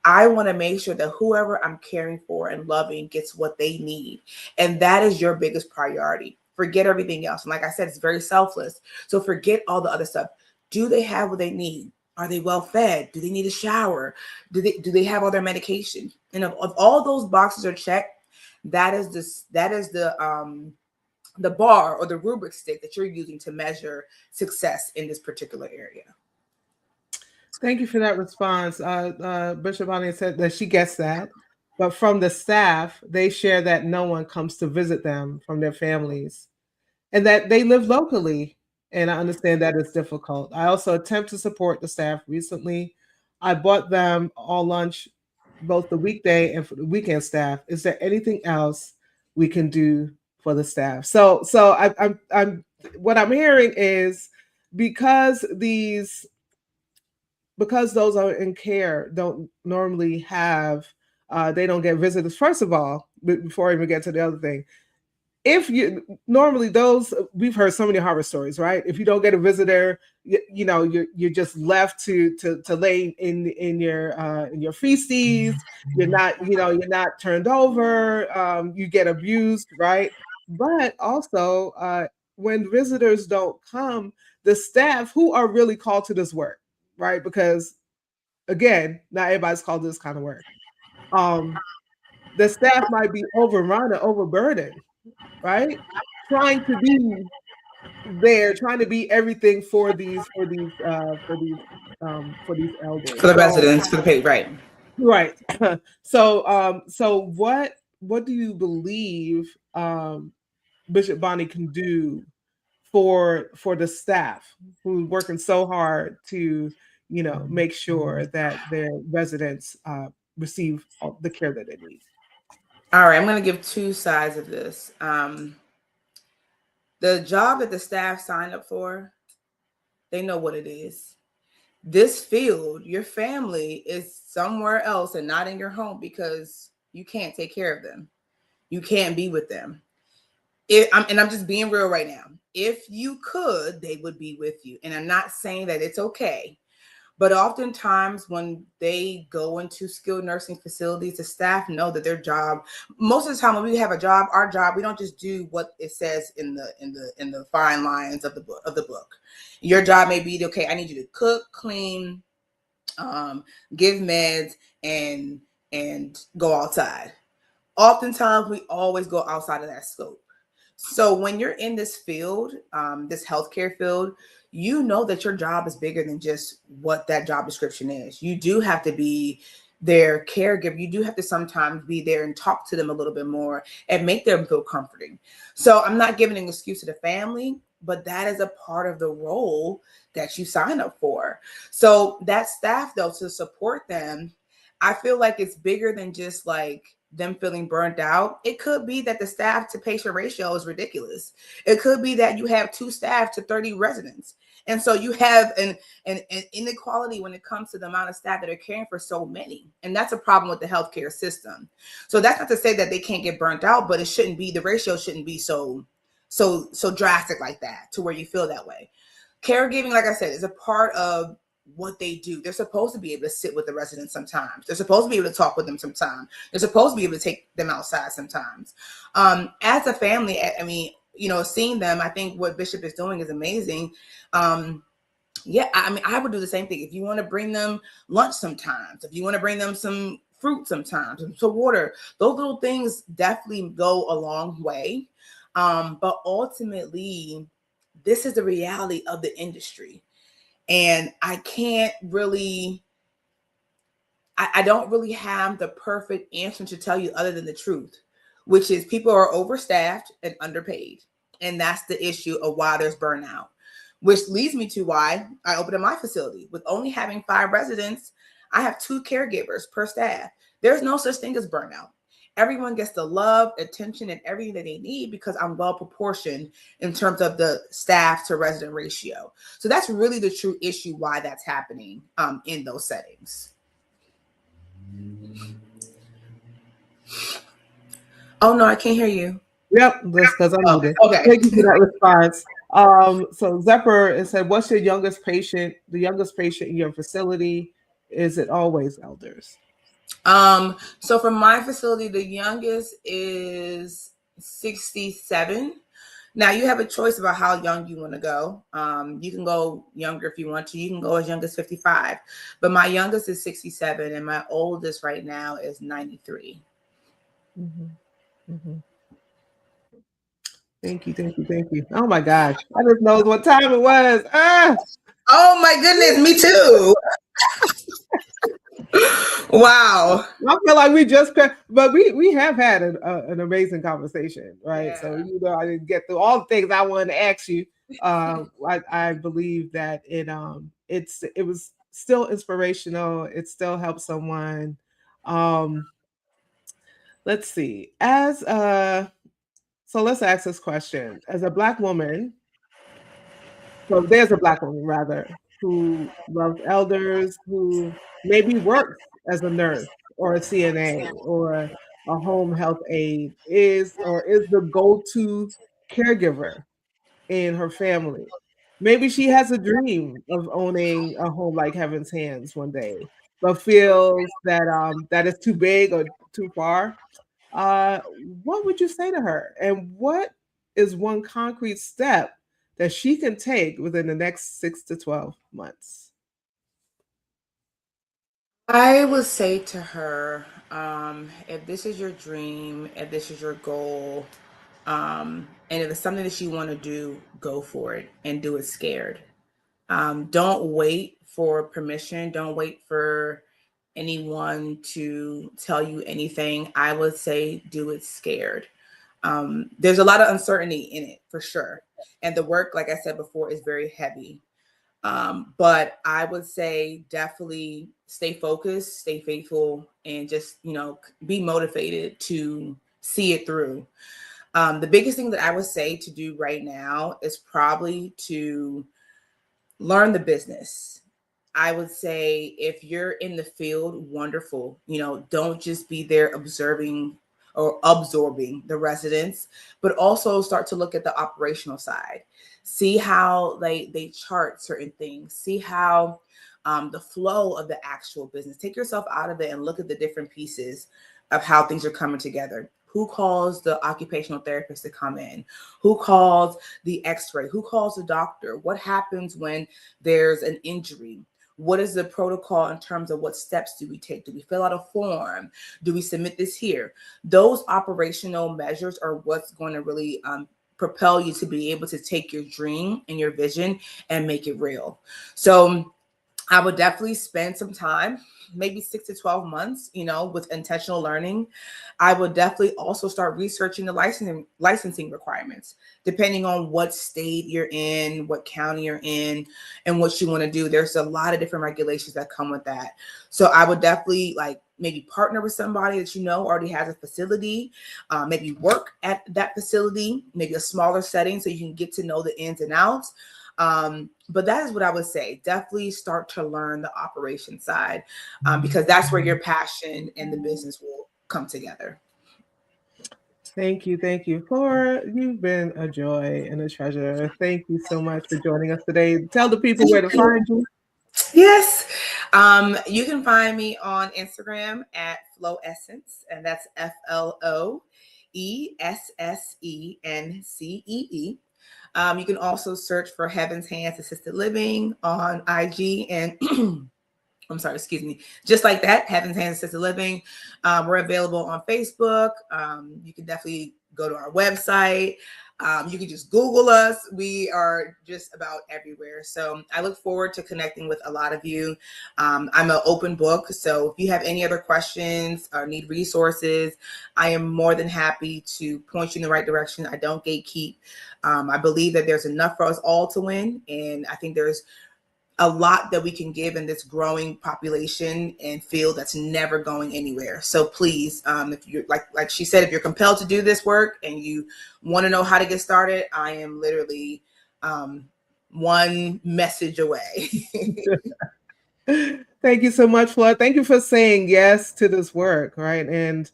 I want to make sure that whoever I'm caring for and loving gets what they need. And that is your biggest priority. Forget everything else. And like I said, it's very selfless. So forget all the other stuff. Do they have what they need? Are they well fed? Do they need a shower? Do they have all their medication? And if all those boxes are checked, that is the bar or the rubric stick that you're using to measure success in this particular area. Thank you for that response. Bishop Bonnie said that she gets that, but from the staff, they share that no one comes to visit them from their families and that they live locally. And I understand that is difficult. I also attempt to support the staff recently. I bought them all lunch, both the weekday and for the weekend staff. Is there anything else we can do for the staff? I'm what I'm hearing is because those are in care don't normally have they don't get visitors. First of all, before I even get to the other thing, if you normally those we've heard so many horror stories, right? If you don't get a visitor, you're just left to lay in your feces. You're not turned over. You get abused, right? But also when visitors don't come, the staff who are really called to this work, right? Because again, not everybody's called to this kind of work. The staff might be overrun or overburdened, right? Trying to be there, trying to be everything for these elders. For the residents, for the pay, right? Right. So what do you believe Bishop Bonnie can do for the staff who's working so hard to make sure that their residents receive the care that they need? All right, I'm going to give two sides of this. The job that the staff signed up for, they know what it is. This field, your family is somewhere else and not in your home because you can't take care of them. You can't be with them. I'm just being real right now. If you could, they would be with you. And I'm not saying that it's okay. But oftentimes when they go into skilled nursing facilities, the staff know that their job, most of the time when we have a job, our job, we don't just do what it says in the fine lines of the book. Your job may be, okay, I need you to cook, clean, give meds, and go outside. Oftentimes, we always go outside of that scope. So when you're in this field, this healthcare field, you know that your job is bigger than just what that job description is. You do have to be their caregiver. You do have to sometimes be there and talk to them a little bit more and make them feel comforting. So I'm not giving an excuse to the family, but that is a part of the role that you sign up for. So that staff, though, to support them, I feel like it's bigger than just like them feeling burnt out. It could be that the staff to patient ratio is ridiculous. It could be that you have 2 staff to 30 residents. And so you have an inequality when it comes to the amount of staff that are caring for so many. And that's a problem with the healthcare system. So that's not to say that they can't get burnt out, but it shouldn't be, the ratio shouldn't be so drastic like that to where you feel that way. Caregiving, like I said, is a part of what they do. They're supposed to be able to sit with the residents sometimes. They're supposed to be able to talk with them sometimes. They're supposed to be able to take them outside sometimes. As a family, I mean, seeing them, I think what Bishop is doing is amazing. Yeah, I mean, I would do the same thing. If you want to bring them lunch sometimes, if you want to bring them some fruit sometimes, some water, those little things definitely go a long way. But ultimately, this is the reality of the industry. And I can't really, I don't really have the perfect answer to tell you other than the truth, which is people are overstaffed and underpaid. And that's the issue of why there's burnout, which leads me to why I opened up my facility. With only having 5 residents, I have 2 caregivers per staff. There's no such thing as burnout. Everyone gets the love, attention, and everything that they need because I'm well proportioned in terms of the staff to resident ratio. So that's really the true issue why that's happening in those settings. Oh no, I can't hear you. Yep, that's because I'm muted. Okay. Thank you for that response. So Zephyr said, "What's your youngest patient? The youngest patient in your facility? Is it always elders?" So for my facility, the youngest is 67. Now you have a choice about how young you want to go. You can go younger if you want to. You can go as young as 55. But my youngest is 67 and my oldest right now is 93. Mm-hmm. Mm-hmm. Thank you. Oh my gosh. I just knows what time it was. Oh my goodness, me too. Wow. I feel like we just, but we have had an amazing conversation, right? Yeah. So I didn't get through all the things I wanted to ask you. I believe that it was still inspirational. It still helped someone. Let's see. So let's ask this question: as a Black woman, so there's a Black woman rather who loves elders, who maybe works as a nurse or a CNA or a home health aide, is the go-to caregiver in her family. Maybe she has a dream of owning a home like Heaven's Hands one day, but feels that that is too big or too far. What would you say to her? And what is one concrete step that she can take within the next 6 to 12 months? I would say to her, if this is your dream, if this is your goal, and if it's something that you want to do, go for it and do it scared. Don't wait for permission. Don't wait for anyone to tell you anything. I would say do it scared. There's a lot of uncertainty in it for sure. And the work, like I said before, is very heavy. But I would say definitely stay focused, stay faithful, and just, be motivated to see it through. The biggest thing that I would say to do right now is probably to learn the business. I would say if you're in the field, wonderful. Don't just be there observing or absorbing the residents, but also start to look at the operational side. See how they chart certain things. See how the flow of the actual business. Take yourself out of it and look at the different pieces of how things are coming together. Who calls the occupational therapist to come in? Who calls the x-ray? Who calls the doctor? What happens when there's an injury? What is the protocol in terms of what steps do we take? Do we fill out a form? Do we submit this here? Those operational measures are what's going to really propel you to be able to take your dream and your vision and make it real. So I would definitely spend some time, maybe 6 to 12 months, with intentional learning. I would definitely also start researching the licensing requirements, depending on what state you're in, what county you're in, and what you want to do. There's a lot of different regulations that come with that. So I would definitely maybe partner with somebody that already has a facility, maybe work at that facility, maybe a smaller setting so you can get to know the ins and outs. But that is what I would say. Definitely start to learn the operation side, because that's where your passion and the business will come together. Thank you. Flora, you've been a joy and a treasure. Thank you so much for joining us today. Tell the people where to find you. Yes. You can find me on Instagram at Flow Essence, and that's FLOESSENCEE. You can also search for Heaven's Hands Assisted Living on IG and I'm sorry, excuse me. Just like that, Heaven's Hands Assisted Living. We're available on Facebook. You can definitely go to our website. You can just Google us. We are just about everywhere. So I look forward to connecting with a lot of you. I'm an open book. So if you have any other questions or need resources, I am more than happy to point you in the right direction. I don't gatekeep. I believe that there's enough for us all to win. And I think there's a lot that we can give in this growing population and field that's never going anywhere. So please, if you're like she said, if you're compelled to do this work and you want to know how to get started, I am literally one message away. Thank you so much, Floyd. Thank you for saying yes to this work, right? And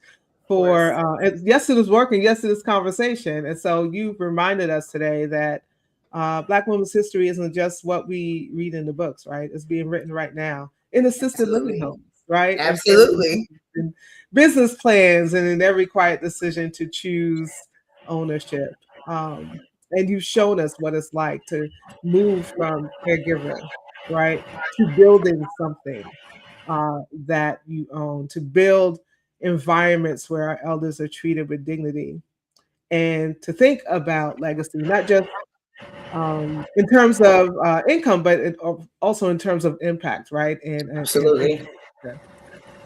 for yes to this work and yes to this conversation. And so you've reminded us today that Black women's history isn't just what we read in the books, right? It's being written right now in assisted living homes, right? Absolutely. And business plans and in every quiet decision to choose ownership. And you've shown us what it's like to move from caregiver, right, to building something that you own, to build environments where our elders are treated with dignity, and to think about legacy, not just in terms of income, but also in terms of impact, right? Absolutely.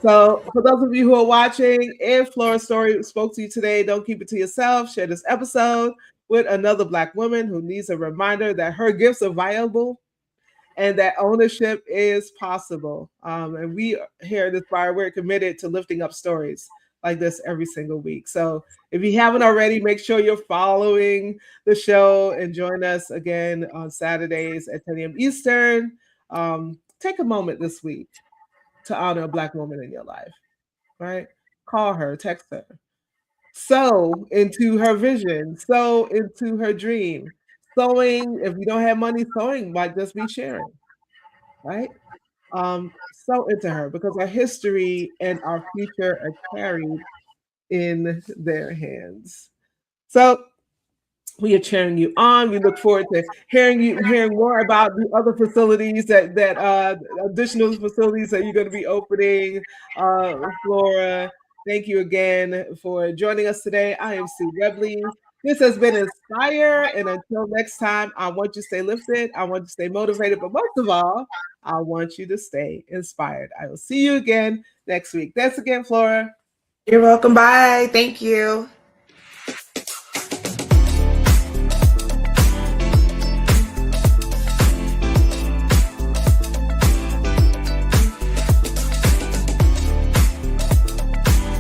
So for those of you who are watching, if Flora's story spoke to you today, don't keep it to yourself. Share this episode with another Black woman who needs a reminder that her gifts are viable and that ownership is possible. And we here at Inspire, we're committed to lifting up stories like this every single week. So if you haven't already, make sure you're following the show and join us again on Saturdays at 10 a.m. Eastern. Take a moment this week to honor a Black woman in your life, right? Call her, text her. Sow into her vision, sow into her dream. Sowing, if you don't have money, sowing might just be sharing, right? Sow into her because our history and our future are carried in their hands. So we are cheering you on. We look forward to hearing more about the other facilities that additional facilities that you're going to be opening. Flora, thank you again for joining us today. I am Sue Webley. This has been Inspire, and until next time, I want you to stay lifted. I want you to stay motivated, but most of all, I want you to stay inspired. I will see you again next week. Thanks again, Flora. You're welcome. Bye. Thank you.